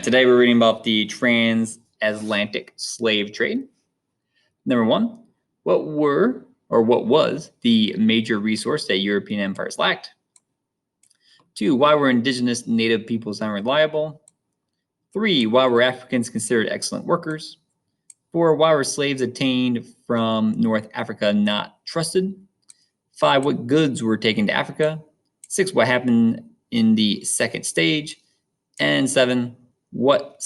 Today we're reading about the transatlantic slave trade. Number one, what was the major resource that European empires lacked? 2, why were indigenous native peoples unreliable? 3, why were Africans considered excellent workers? 4, why were slaves obtained from North Africa not trusted? 5, what goods were taken to Africa? 6, what happened in the second stage? And 7, what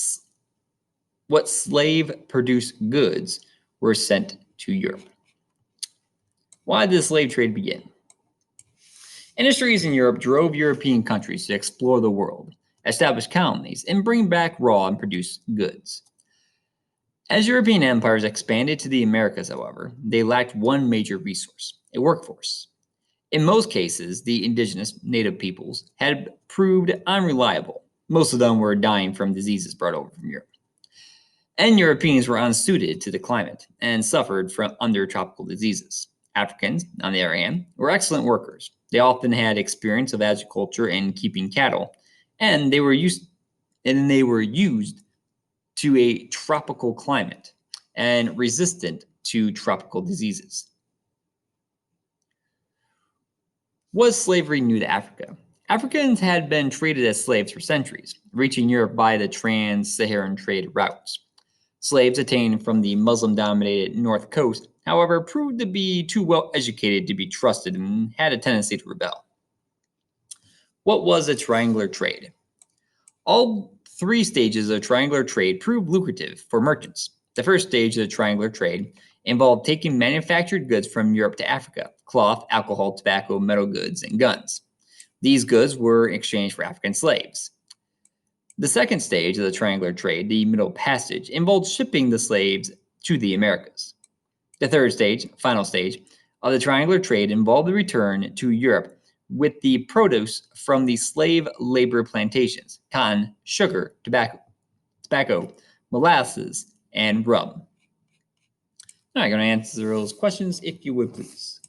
slave-produced goods were sent to Europe? Why did the slave trade begin? Industries in Europe drove European countries to explore the world, establish colonies, and bring back raw and produced goods. As European empires expanded to the Americas, however, they lacked one major resource: a workforce. In most cases, the indigenous native peoples had proved unreliable. Most of them were dying from diseases brought over from Europe. And Europeans were unsuited to the climate and suffered from under tropical diseases. Africans, on the other hand, were excellent workers. They often had experience of agriculture and keeping cattle, and they were used to a tropical climate and resistant to tropical diseases. Was slavery new to Africa? Africans had been traded as slaves for centuries, reaching Europe by the trans-Saharan trade routes. Slaves attained from the Muslim-dominated North Coast, however, proved to be too well educated to be trusted and had a tendency to rebel. What was a triangular trade? All 3 stages of triangular trade proved lucrative for merchants. The first stage of the triangular trade involved taking manufactured goods from Europe to Africa: cloth, alcohol, tobacco, metal goods, and guns. These goods were exchanged for African slaves. The second stage of the triangular trade, the Middle Passage, involved shipping the slaves to the Americas. The third stage, final stage, of the triangular trade involved the return to Europe with the produce from the slave labor plantations: cotton, sugar, tobacco, molasses, and rum. Now I'm going to answer those questions if you would please.